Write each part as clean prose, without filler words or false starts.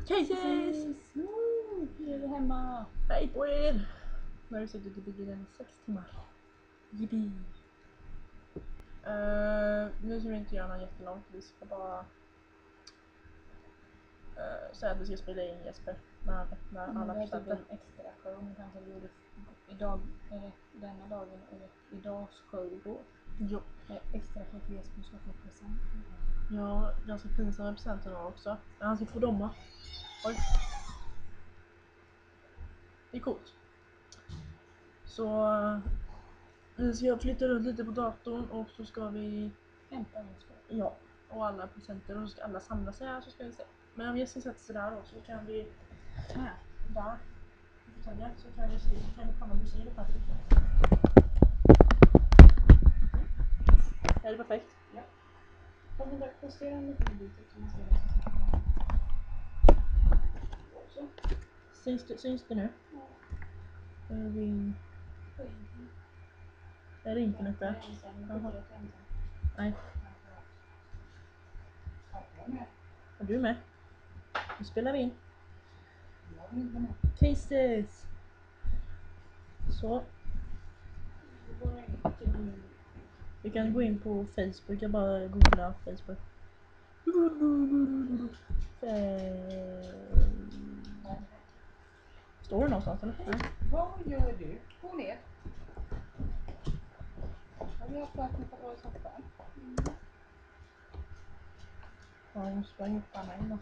Cases! Nu är vi hemma. Hej på er! Nu har vi suttit i bilen i 6 timmar. Yippie! Nu ska vi inte göra något jättelångt. Vi ska bara säga att vi ska spela in Jesper när han öppnar alla Det är typ presenter. en extra show med tanke på att vi gjorde idag, eller denna dagen och idags show igår. Jo. Extra show för Jesper ska få present. Ja, ganska pinsamma presenter då också. Men han ska få domma. Oj. Det är coolt. Så vi ska flytta runt lite på datorn och så ska vi Hämta Jesper. ja, och alla presenter och så ska alla samla sig här så ska vi se. Men om Jesper sätter sig där också så kan vi Här. där så kan vi se, så kan vi komma och se det faktiskt. Är det perfekt? Ja. Om vi bara justerar en liten bit så kan man se det. Så. Syns det nu? Ja. Är det internet där? Jaha. Nej. Är du med? Nu spelar vi in. Cases! Så. Vi kan gå in på Facebook, jag bara googla Facebook. Står det någonstans eller? Nej. Vad gör du? Gå ner. Jag vill ha plats med att vara i soffan. Ja, jag måste bara hitta mig då.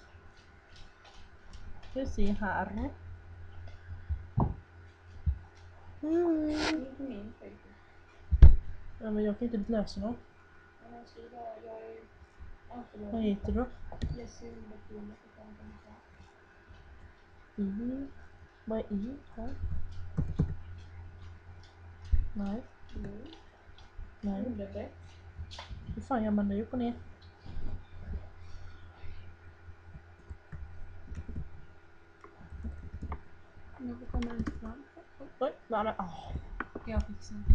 Ska vi se här. Min Facebook. Ja, men jag kan inte lösa något. Jag skriver, jag är... Vad heter du? Jessie Underfulla. Vad är i här? Nej. Nej. Underbett. Hur fan gör man det upp och ner? Nu kommer den fram. Oj, där. Jag fixar det.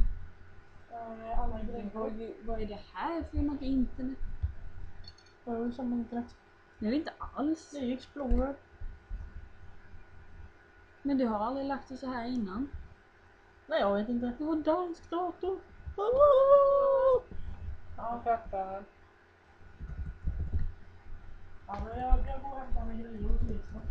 Vad är det här för något internet? Vad är det som internet? Det är det inte alls. Det är ju Explorer. Men du har aldrig lagt det så här innan. Nej, jag vet inte. Det var dansk dator. Ja, fattar. Ja, men jag går och hämtar mig grejer och så snart.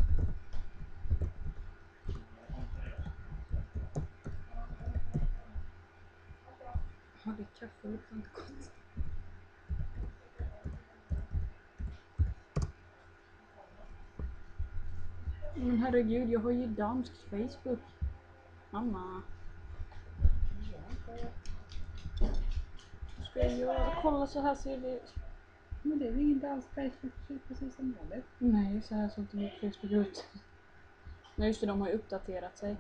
Ja, det är kaffe luktar inte gott. Men herregud, jag har ju dansk Facebook. Mamma. Ska jag kolla så här ser det ut. Men det är ju inte alls Facebook precis som vanligt. Nej, så här såg inte mitt Facebook ut. Nej just det, de har ju uppdaterat sig.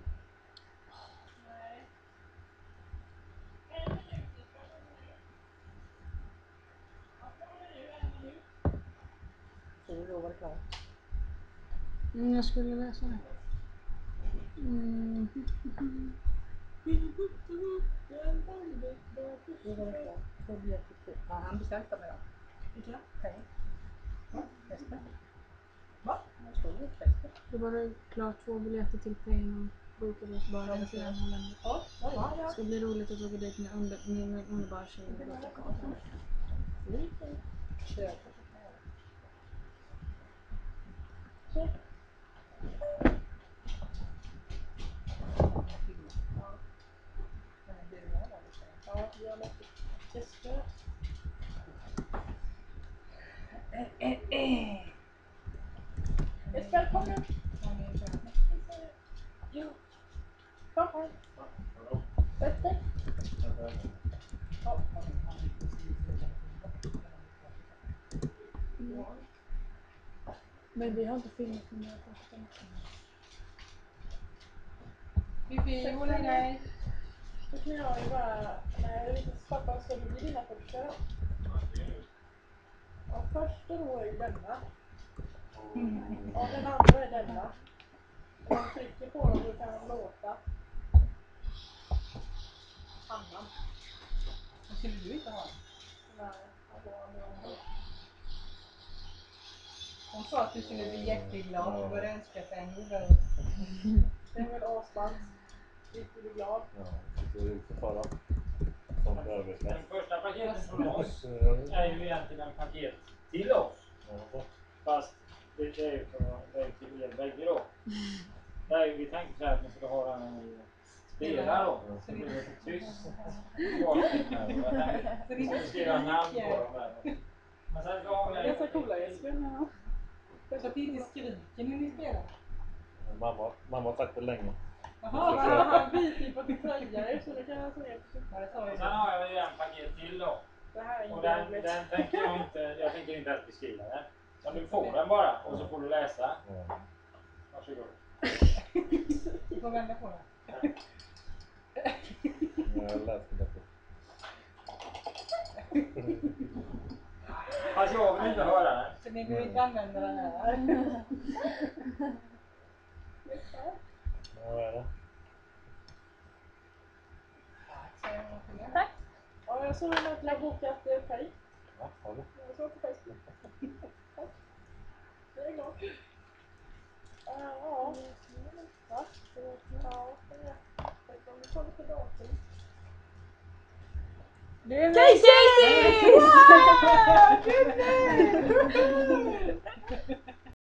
Så då var det klart. Jag skulle läsa det. Då var det klart. Då blev det klart. Ja, han beställde mig då. Vilka? Hej. Ja, Jesper. Va? Jag står ju Jesper. Då var det klart 2 biljetter till Pain och bokade bara en sedan Holländer. Ja. Det ska bli roligt att åka dit med min underbara tjej Ulrika Karlsson. Kör. Så. Ja, jag måste testa. Jesper, kom nu. Jo. Kom här. Sätt dig. Men vi har inte filmat med några första. Fifi, håll i dig. Då kan jag ju bara... Nej, pappa, ska du bli dina första då? Ja, första då är ju denna. Ja, den andra är denna. Om man trycker på dem då kan de låta. Annan. Vad skulle du inte ha? Nej, alltså, Hon sa att du skulle bli jätteglad och börja önska sig en god. Det är väl asballt. Riktigt blir glad. Ja, det ser ut att fara. Som överklass. Den första paketen från oss är ju egentligen en paket till oss. Ja. Fast det är ju på väg till er bägge då. Där vi tänkte så här att ni skulle ha den i spela då. Så blir det lite tyst. Så vi skulle skriva namn på dem där. Men sen så har Det är vi... ganska coola Jesper. Så att det inte skriker när ni spelar. Mamma har sagt det länge. Jaha, han biter på din tröja så det kan jag säga. Ja, det sa jag. Sen har jag ju en paket till då. Det här är Och inte den tänker jag tänker inte ens beskriva den. Så du får den bara och så får du läsa. Ja. Varsågod. Du får vända på den. Jag läste det. Fast jag vill inte höra den. Så ni behöver inte använda den här. Ja, vad är det? Tack. Ja, jag såg att jag bokat färg. Ja, har du? Jag såg på Facebook. Tack. Jag är glad. Ja. Va? Ja, det är. Vi tar lite datum. Det är Casey! Wow!